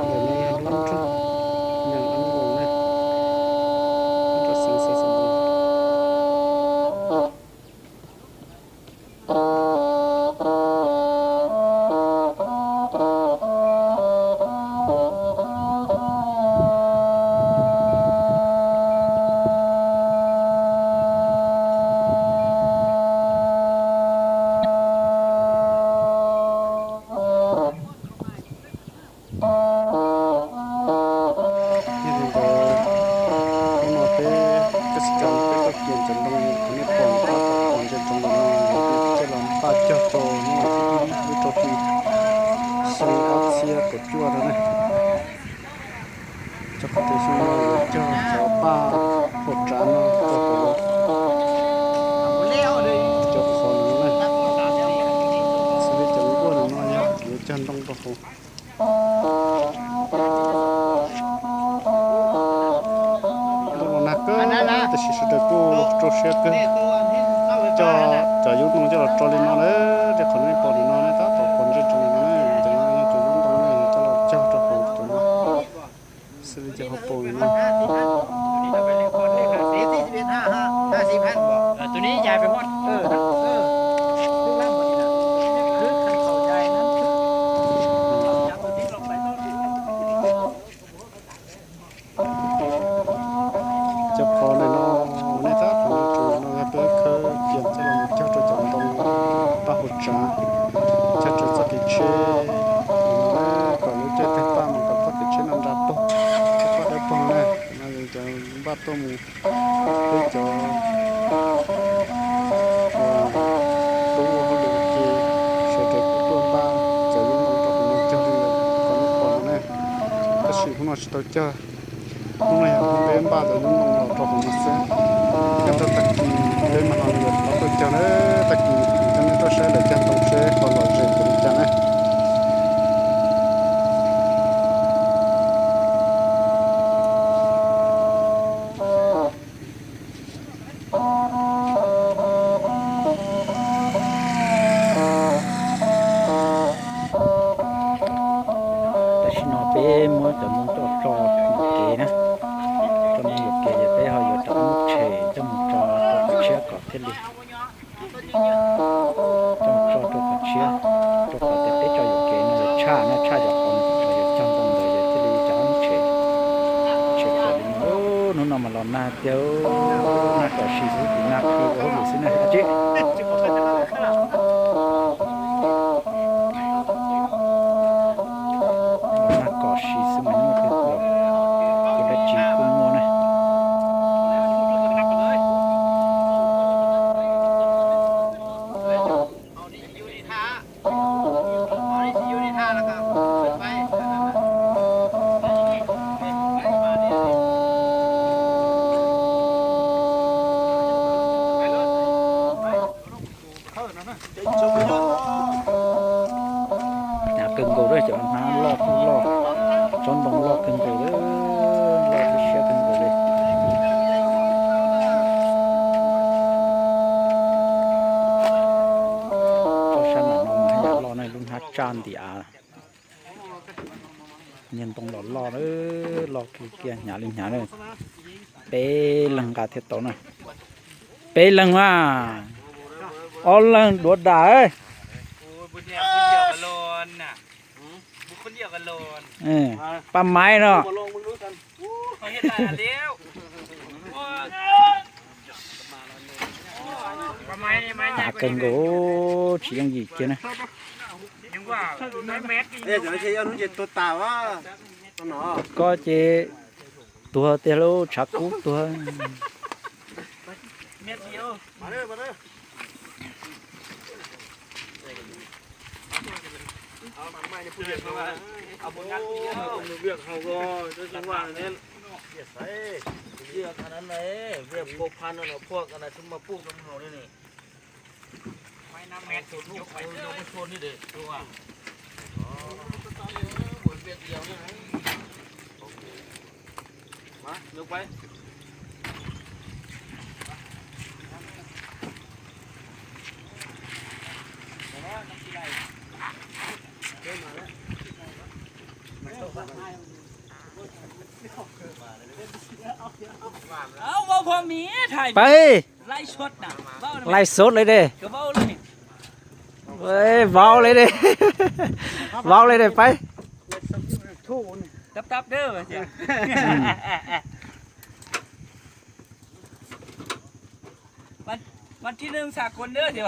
để này ăn lắm chút nhận ăn ngủ này rất sáng sáng sáng cho có thể xem nó cho cháu ba hột trà nó cho có cho con nó này sẽ bị chấm qua nó nhá để chân đông vào hồ nó nạc cơ thì sẽ được cô cho xe cơ cho giúp nó cho là cho lên nó đấy để còn lên còn nó này ta tổ còn trên trong nó này cho nó cho nó đông này cho là cho hồ tụi nó sẽ bị cho hồ bồi nóตัวนี้ยายไปหมดจะพอเลยเนาะในท่าของจูนเราไปเคยเกี่ยมจะลงเจ้าตัวจำตรงป้าหุ่นจ้าเจ้าตัวจะกิเช่ก่อนรู้เจ้าแต่ป้ามันก็ต้องกิเช่นำรับปุ๊บก็ได้ปองเลยนั่นจะบ้าตัวมูด้วยจอตัวเขาเดือดจีเสร็จตัวบ้าจะยุ่งตรงตัวของเจ้าที่เลยก่อนก่อนเนี่ยก็สิ่งของเราจะต้องเจอhôm nay họ đến ba giờ những nông trò của nó sẽ cái ta tách lên mà họ được nó tôi cho nó tách cho nên tôi sẽ để chân tổng sẽ còn loại rèn của chân nàyแต่ชิโนเป้มัวแต่มัวตัวจอเก๋นะตัวนี้อยู่เก๋จะไปเขาอยู่ตรงมุกเฉยตรงจอตัวเชือกเกาะเทลีตรงจอตัวเชือกตัวเกาะแต่ไปจออยู่เก๋นะชานะชาจะคนจออยู่จังตรงเลยเทลีจะมุกเฉยเฉยตัวนี้โอ้นู่นน่ะมาลอนหน้าเดียวหน้าเกาะชีสุดหน้าคือโอ้ดูสินะอาจิชีสมันนี่คือตัวได้จีกุ้งมัวนะกึ่งกูด้วยจะมาลอกจนบังลอกกึ่งกูเลยลอกที่เชือกกึ่งกูเลยก็ฉันน่ะน้องมาให้รอในรุ่นฮัจจานตีอาเนียนตรงหลอดรอหลอกเกี่ยหยาลิงหยาเลยเปลังกาเทตโตน่ะเปลังว่าอ๋อลังโดดด่าเอ้ยบุญเดียวกันโลนน่ะบุญคนเดียวกันโลนปั๊มไม้เนาะเขาเห็นได้เลี้ยวปั๊มไม้นี่ไม้ใหญ่กว่า cần gỗ chỉ ăn gì kia này nhưng mà mấy mét đây giờ chị ăn gì tụt tàu á nó có chị tua telo chắc cú tua mét nhiều mà đâyเอาบนงั้นเวียกเขาก็จะจังหวะนี้ใส่เวียกขนาดไหนเวียกพวกพันธุ์พวกอะไรที่มาปลูกน้ำเขาเนี่ยนี่ไม่น้ำแมทสุดลูกไป เราไม่ชนนี่เด็ดดูอ่ะเวียกเดียวนี่มาลุกไป เอาเว้าพอมีถ่าย ไป ไล่ชดน่ะเว้า ไล่สดเลยเด้ ก็เว้าเลย เว้ยเว้าเลยเด้ เว้าเลยเด้ไป ทู่นี่ ตับเด้อจ้ะวันที่1สากลเด้อเดี๋ยว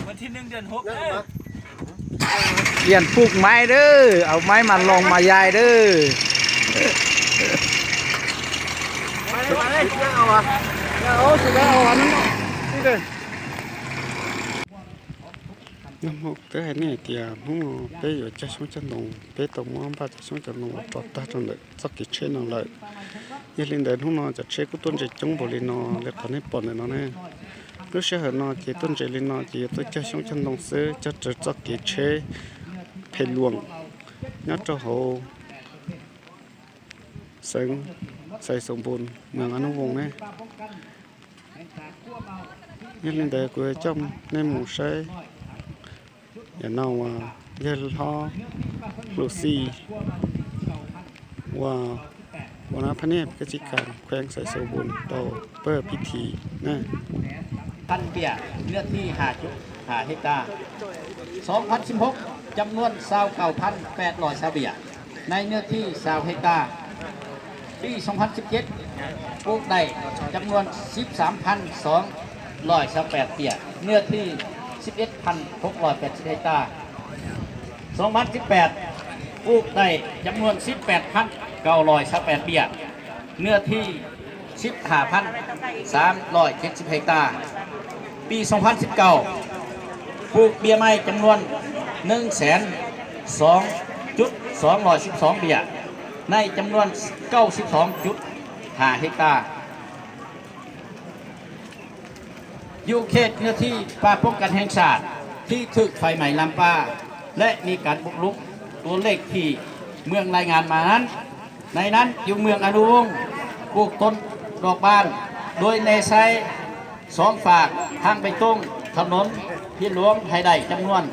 วันที่1เดือน6เด้อ เปลี่ยนปลูกไม้เด้อเอาไม้มาลงมายายเด้อ เอาสิได้เอาอันนั้นนี่เด้อน้ำหกเด้อนี่เตียหูไปอยู่จะช่วยจะหนูไปตรงมั่งบ้าจะช่วยจะหนูต่อตาจนเลยสักกี่เช่นนั่นเลยยันลินเดินหูนอจะเช็คกุต้นจะจงบริโนเลยคนนี้ปนเลยเนาะเนี่ยก็เชื่อเหรอนอจีต้นจะลินนอจีตัวจะช่วยจะหนูซื้อจะจะสักกี่เช่เพลวงนัดจะโหเสียงใส่สมบูรณ์เมืองอนุวงศ์เนี่ยยันลินเดินกูจมในหมู่ใช้อย่าเน่าว่าเยลฮอลูซี่ว่าวันนั้นพระเนตรกิจการแขวงใส่สมบูรณ์ต่อเปิดพิธีนะ พันเปียเนื้อที่5.5 เฮกตาร์ 2016 จำนวน29,800 ซาเบียในเนื้อที่20 เฮกตาร์ ปี 2017 ปลูกได้จำนวน 13,228 เปียเนื้อที่ 11,680 เฮกตาร์ 2018 ปลูกได้จำนวน 18,928 เปียเนื้อที่ 15,370 เฮกตาร์ ปี 2019 ปลูกเบียร์ไม้จำนวน 102.212 เบียร์ในจำนวน 92.5 เฮกตาร์ อยู่เขตเนื้อที่ป่าป้องกันแห่งชาติที่ถูกไฟไหม้ลามป่าและมีการบุกรุกตัวเลขที่เมืองรายงานมานั้นในนั้นอยู่เมืองอนุวงศ์ปลูกต้นดอกบานโดยในไซสองฝากทางไปตรงถนนพี่หลวงให้ได้จำนวน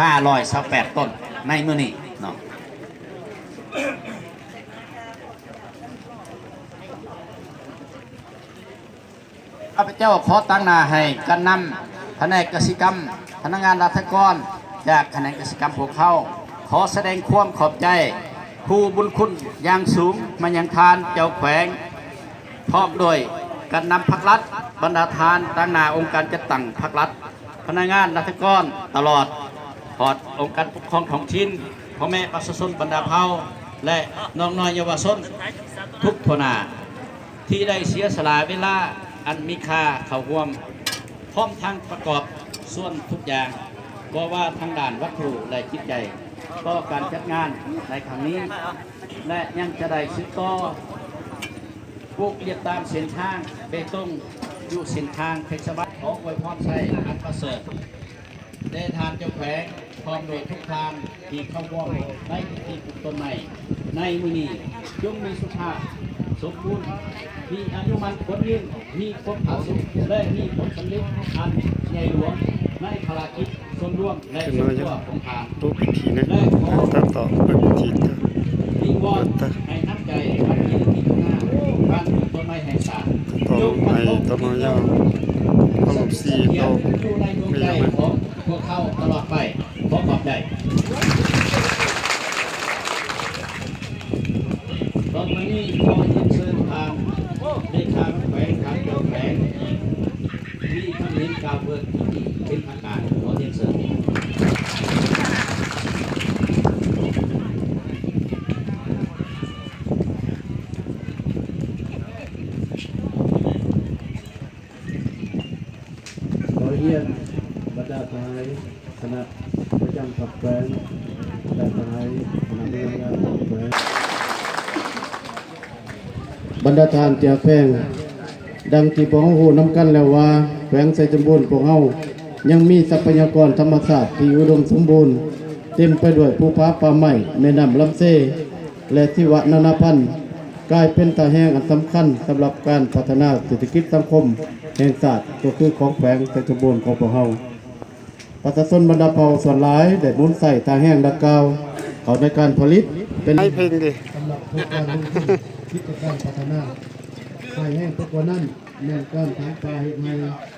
528 ต้นในมื้อนี้เนาะข้าพเจ้าขอตั้งหน้าให้กันนำแผนกกสิกรรมพนักงานราชการจากแผนกกสิกรรมพวกเขาขอแสดงความขอบใจผู้บุญคุณอย่างสูงมายังทานเจ้าแขวงพร้อมโดยการนำพรรครัฐบรรดาทานตั้งหน้าองค์การจัดตั้งพรรครัฐพนักงานราชการตลอดพอดองค์การปกครองท้องถิ่นพ่อแม่ประชาชนบรรดาเผ่าและน้องน้อยเยาวชนทุกทนาที่ได้เสียสละเวลาอันมีค่าเข้าร่วมพร้อมทั้งประกอบส่วนทุกอย่างก็ว่าทางด้านวัตถุและจิตใจต่อการจัดงานในครั้งนี้และยังจะได้ซื้อต่อปลูกเรียกตามเส้นทางเบตงอยู่เส้นทางเพชรบัตรของไวยพรชัยอันประเสริฐได้ทานเจ้าแขวงพร้อมโดยทุกทางที่เข้าร่วมในพิธีปลูกต้นใหม่ในมื้อนี้จงมีสุขภาพสมบูรณ์มีอายุมันคนยืนมีความผาสุกและมีผลสำเร็จอันใหญ่หลวงในภารกิจส่วนร่วมและส่วนตัวของทาง รูปพิธีนะตัดต่อเปิดพิธีนะ วิงวอนให้น้ำใจวันที่ที่หน้าวันต้นไม้แห่งศาสตร์ ต่อไปต่อมายาวขนมซีโต อยู่ในดวงใจของพวกเขาตลอดไปขอขอบใจตอนนี้ขอยินเชิญทางในทางแขวงทางเจ้าแขวงที่ท่านเห็นกล่าวเปิดที่เป็นทางการขอเรียนเชิญเรียนบรรดาทหารคณะประจำขับแขวงบรรดาทหารคณะพนักงานขับแขวงบรรดาทหารเจ้าแขวงดังที่พวกเรารู้นำกันแล้วว่าแขวงไสจมบูรณ์พวกเรายังมีทรัพยากรธรรมชาติที่อุดมสมบูรณ์เต็มไปด้วยภูผาป่าไม้แม่น้ำลำเซและชีวนานาพันธุ์กลายเป็นตาแห่งอันสำคัญสำหรับการพัฒนาเศรษฐกิจสังคมแห่งศาสตร์ก็คือของแขวงไสจมบูรณ์ของพวกเราประชาชนบรรดาเผ่าส่วนหลายได้หมุนใส่ตาแห้งดังกล่าว เขาในการผลิตเป็น ให้เพลงดิ สำหรับโครงการลงทุนคิดการพัฒนาให้แห้งตะกว่านั้นแม่นการทางปลาเห็ดไห้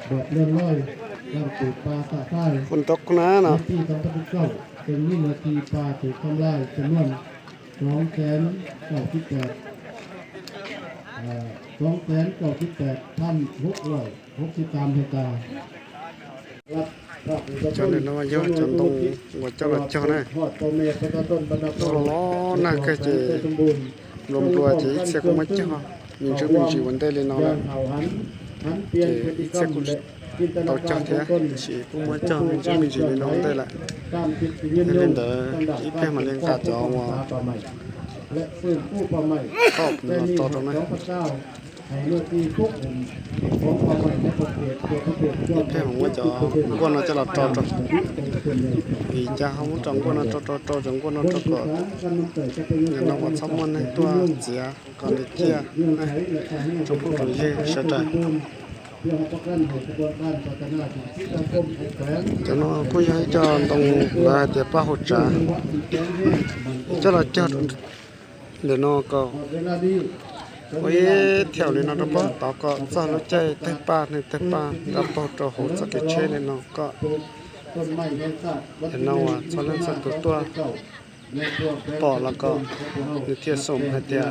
แบบเลื่อนลอยการปลูกปลาสะท้าย ฝนตกนะเนาะ ที่ทำประเก้าเป็นวินาทีปลาถูกทำลายจำนวน298,663 เฮกตาร์ cho nên nó do chọn tông và cho là cho này nó là cái gì lồng đùa thì sẽ không mất cho mình trước mình chỉ vấn đề lên nó là thì sẽ cũng tàu cho thế chỉ cũng mất cho mình trước mình chỉ lên nó vấn đề lại lên tới ít cái mà lên cả cho mà khóc nó to trong này thế không có cho con nó cho là to trong vì cha không trồng con nó to trồng con nó to cỡ nhưng nó còn sống hơn này tua dẻ còn để chia trong khu vực gì sẽ trời cho nó có giá cho đồng là để bao hỗ trợ cho là cho để nó có ôi theo lên nó đó bớt tao có sao nó chơi tay ba này tay ba đã bao trò hỗ trợ cái chơi này nó có nó à cho nên sao tua bỏ là có như thiệt sủng hay thiệt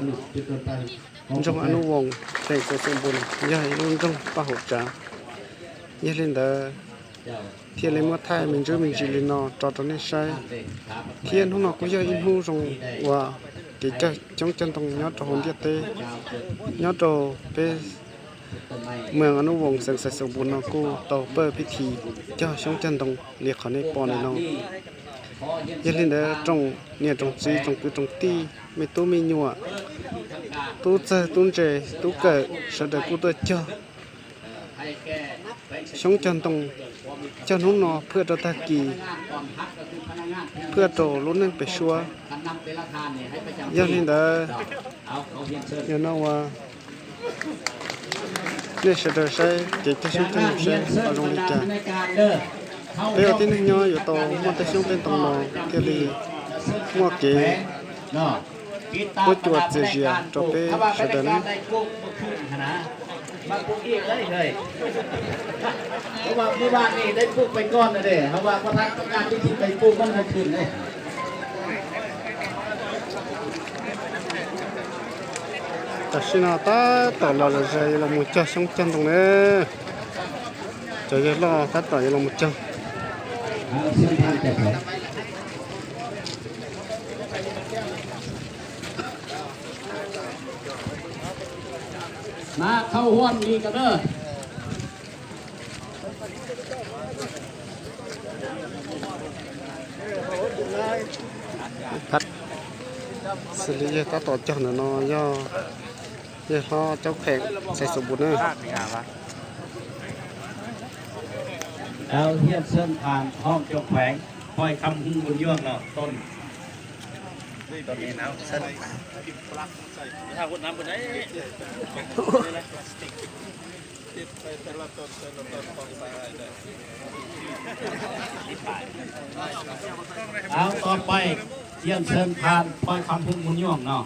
trong anh uống thành cổ sủng bùn dài luôn trong bao hỗ trợ như lên đó thiệt lên mất thai mình chỉ lên nó trò trò này sai thiên hôm nào có giờ in hu trong và cái chơi trong chân tông nhớ trò hồn địa tê nhớ trò peเมืองอนุวงศ์สังสมบูรณ์กูต่อเปิดพิธีเจ้าช่องจันตรงเรียกเขาในปอนในน้องยันลินเดอตรงเนี่ยตรงซีตรงคือตรงตีไม่ตู้ไม่หนัวตู้เจอตู้เจตู้เกิดเสด็จกูตัวเจ้าช่องจันตรงเจ้านุ่งนอเพื่อตัวตะกีเพื่อโตลุ้นนั่งไปชัวยันลินเดอยันน้องว่านี่เสด็จใช้เจ็ดช่องจันทร์ใช้อารมณ์ดีจ้าเดี๋ยวที่นี่ย่ออยู่โตมันจะช่องเป็นตรงนอเที่ยวดีงัวเก๋ก็จวดเจียจบไปเสด็จนั้นมาปลูกอีกเลยเพราะว่าเมื่อวานนี่ได้ปลูกไปก้อนเลยเด้เพราะว่าประธานต้องการที่ไปปลูกมันทันคืนเลยแต่สินาตาต่อเราเลยใจเราหมดจ้าช่องจันตรงนี้ใจเราคัดต่อเราหมดจ้ามาเข้าห้วนดีกันเด้อพัดสิริยะต่อเจ้าหน่อยน้อยย่อเยอะเจ้าแข่งใส่สมบูรณ์เนอะ เราเทียบเส้นผ่านห้องจกแขวงคอยคำหุ้นบนย่องเนาะต้นนี้นะเส้นถ้าคนน้ำบนไหนเอาต่อไปเทียบเส้นผ่านคอยคำหุ้นบนย่องเนาะ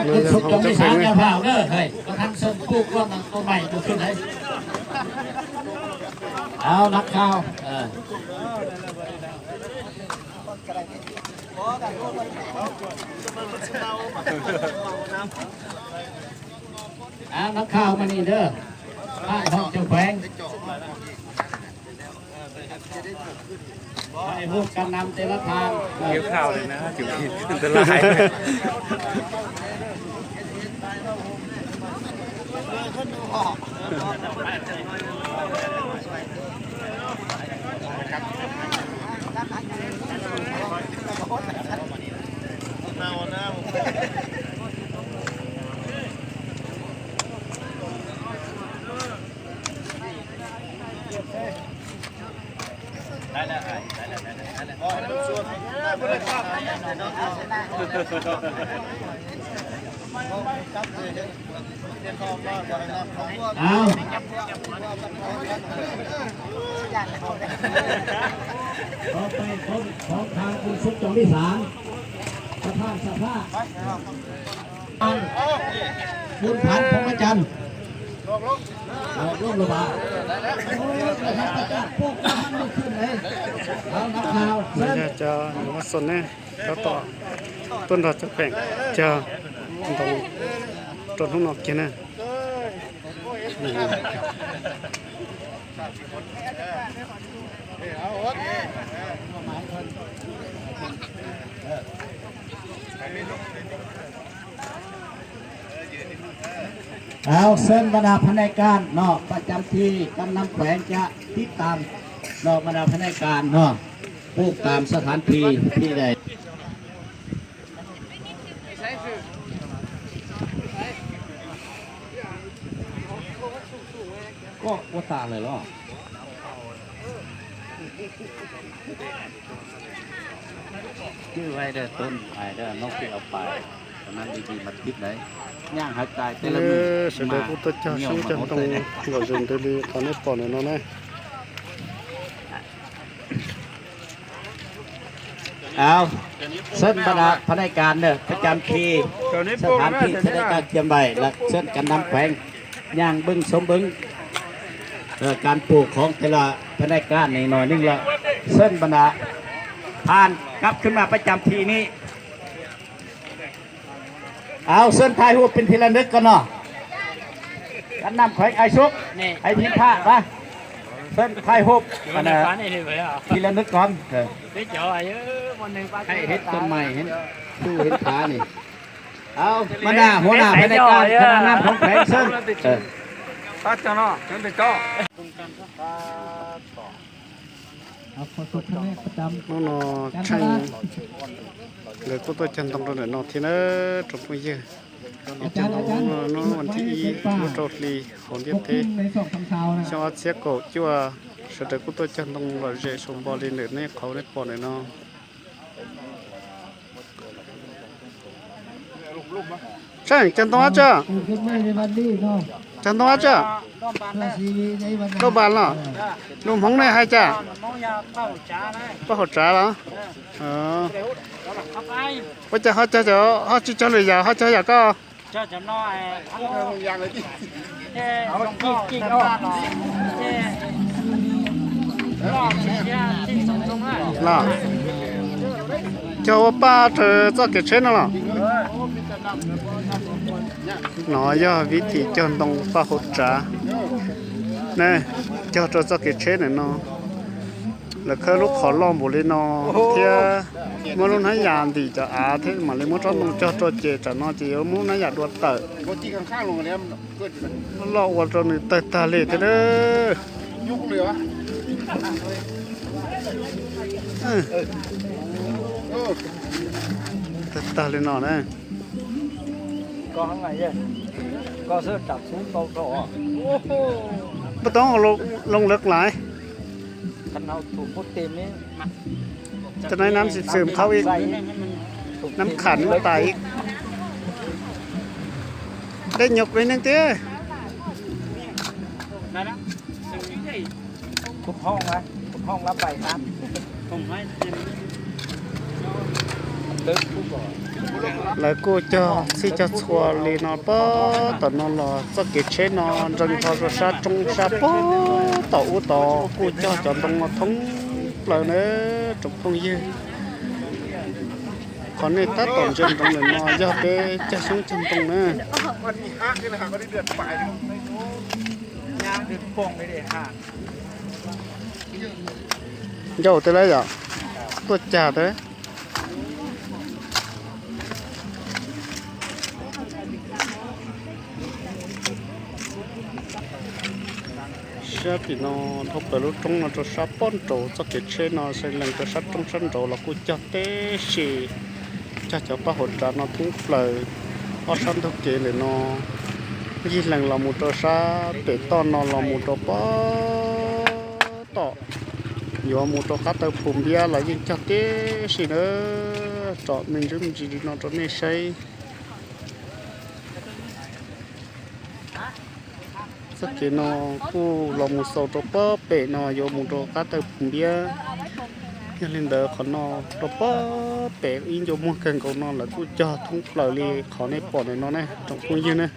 คุณสุขตรงนี้สามยาเผาเด้อเฮ้ยก็ทั้งเส้นปลูกว่ามันตัวใหม่ตัวขึ้นไหนเอานักข่าวนักข่าวมานี่เด้อบ้านห้องเจ้าแขวงไอ้พวกการนำเตละทางเกี่ยวข้าวเลยนะจุดที่อันตรายเอา ต่อไปคนของทางคุณสุขจงที่สามสภาพคุณพันธุ์พงษ์จันทร์ร่วมระบาดโอ้ยนะครับประกาศพวกมันไม่ขึ้นเลยเอานักข่าว ไม่ใช่จะหรือว่าสนเนี่ยก็ต่อต้นเราจะแบ่งจะต้องตรวจห้องนอกกินนะเอาเส้นบรรดาพนักงานเนาะประจำที่กำนันแขวงจะติดตามเนาะบรรดาพนักงานเนาะผู้ตามสถานที่ที่ใดก็ว่าตาเลยเหรอชื่อไว้เด้อต้นไอ้เด้อนกที่เอาไปตอนนั้นดีๆมาทิพย์เลยย่างหายใจแต่ละมือ sẽ để cô tôi cho xuống chân tông gọi dừng tới đi còn hết bỏ này nó này เอาเส้นบรรดาพนักงานเด้อประจำที่สถานที่พนักงานเตรียมใบและเส้นกันนำแขวงย่างบึ้งสมบึ้งการปลูกของแต่ละพนักงานในหน่อยนึงละเส้นบรรดาผ่านกลับขึ้นมาประจำที่นี้เอาเส้นท้ายหัวเป็นทีละนึกกันเนาะกันนำแขวงไอชุกไอพิมพ์ผ้าปะเส้นท้ายหัวมันทีละนึกก่อนให้เห็ดต้นใหม่เห็นตู้เห็นขานี่เอาบรรดาหัวหน้าพนักงานคณะนำของแขวงเส้นตัดจังเนาะจังเด็กก็เอาขอสุดท้ายประจำ nó tranhเลยcô tôi chân tông rồi nó thì nó trộn bây giờ nó vẫn thì nó trộn lì hồn tiếp thế cho xe cổ chưa sợ để cô tôi chân tông rồi dễ xuống bò lên để này khâu đấy bò này nó chân chân tông chưa chân tông chưa đâu bàn là nôm hóng này hay chả có hột trà đó bây giờ họ cho người già họ cho già có cho nó là cho ba thợ cho cái trên nó nó do vị thị chân đồng pha hột trà nè cho cái trên này nó là khơi lúc khó lo một lên nó thì mà lúc nãy giờ thì cho thế mà lấy một trong cho chế cho nó chỉ ở muốn nãy giờ đuổi tờ nó lo qua cho người tờ tờ lệ thế đó tờ lên nó này có hàng ngày vậy có sơ chặt xuống câu cỏ bắt đầu lông lực lạiคันเอาถูกพุทเต็มนี่ cho nênน้ำสิมเข้าอีกน้ำขันมาไต่อีกได้หยกไปนึงเตี้ย ทุกห้องไหมทุกห้องรับใบน้ำตึ๊กทุกบ่อ lại cô cho xua lì nó bó tao nó là cho cái chế nó rừng thọ rồi sa trong sa bó tàu cô cho đông nó thống lời nữa trong không dư còn này tát tổng chân trong người nó do cái cha xuống chân tông nữa dầu tới đấy rồi tôi trả tới sẽ thì nó thúc đẩy lúc trong nó cho sắp bón trổ cho cái trên nó sẽ lần cho sắp trong sân trổ là cô cho té xì cho ba hột trà nó thúng lời ở sân thực kế để nó như lần là một trò sa để to nó là một trò bó tọ nhiều một trò cá tơ phùm bia là như cho té xì nữa trọ mình rung gì nó trọ này xây sắc cái nó cu lòng một sầu trộn bơ bể nó vô một trộn cá tơ phun bia cho nên đỡ khó nó nó bó bể in cho mua cần cầu nó là tôi cho thông lời đi khó này bỏ này nó này trong công viên này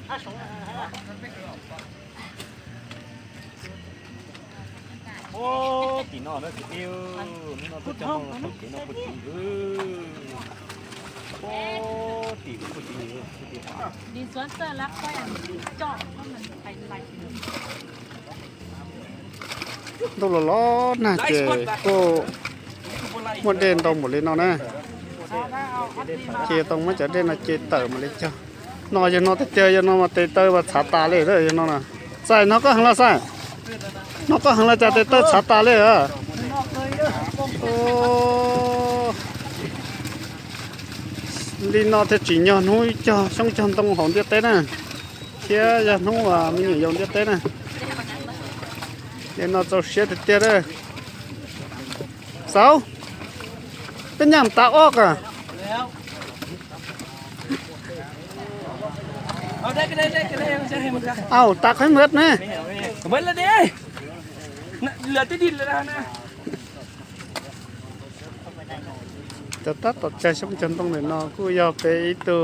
โอ้ตีนอแล้วเอวนี่นอตัวจมองตีนอปุ๊บโอ้ตีปุ๊บตี ดินสวนเตอร์แล้วก็อย่างเจาะว่ามันไปไหล đâu là nó nè chị cô một đèn tông một lên nó nè chị tông mới trở nên là chị tờ mà lên cho nó cho nó chơi cho nó mà tê tơ và xả tà lên rồi cho nó nè sai nó có hàng là sai nó có hàng là chả tê tơ xả tà lên à ô đi nó thì chỉ nhỏ nuôi cho xong chân tông hồn tiết tế nè kia giờ nó mà mình dùng tiết tế nè để nó cho xe thì tiết đấy sao cái nhảm tạo ốc à เอาได้ก็ได้ไม่ใช่ให้มันกัน ảo tạcให้mượt nè เบิ้ลละเด้เหลือที่ดินเลยนะ จะตัดตัดใจช่องจันตรงไหนเนาะกูอยากไปตัว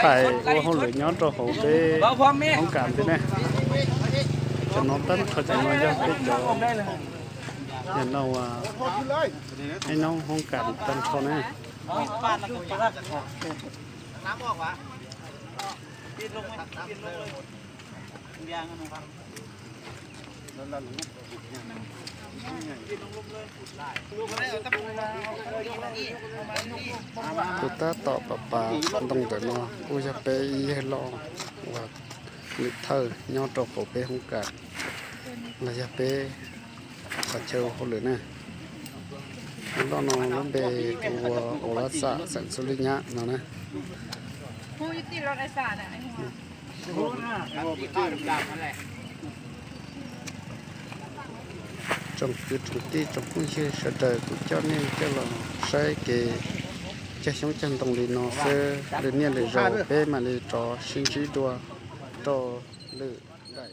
ใส่กูห้องเหลือย้อนตัวของไป เบาพร้อมแม่ ห้องการไปเนี่ยจะน้องตั้นเขาจะมาจะไปจอเห็นเราว่าให้น้องห้องการตั้นเขาเนี่ย บ้านเราก็จะน้ำออกวะปีนลงไหมปีนลงเลยยางกันนะครับ กูตาต่อปะปาตรงแต่เนาะกูจะไปให้ลองว่าลิเธอย้อนตัวเขาไปห้องการเราจะไปขัดเชลเขาเลยเนี่ยเรานอนแล้วไปตัวโอรัสสันสุริยะเนาะนะ ผู้ยุติรถไอสารอ่ะไอ้หัว trong cái trong tí trong phương chơi sợ đời của cho nên cho là sai cái cho sống chân đồng lý nó sẽ đến nhiên để rồi bé mà để cho sinh trí đua cho lự đại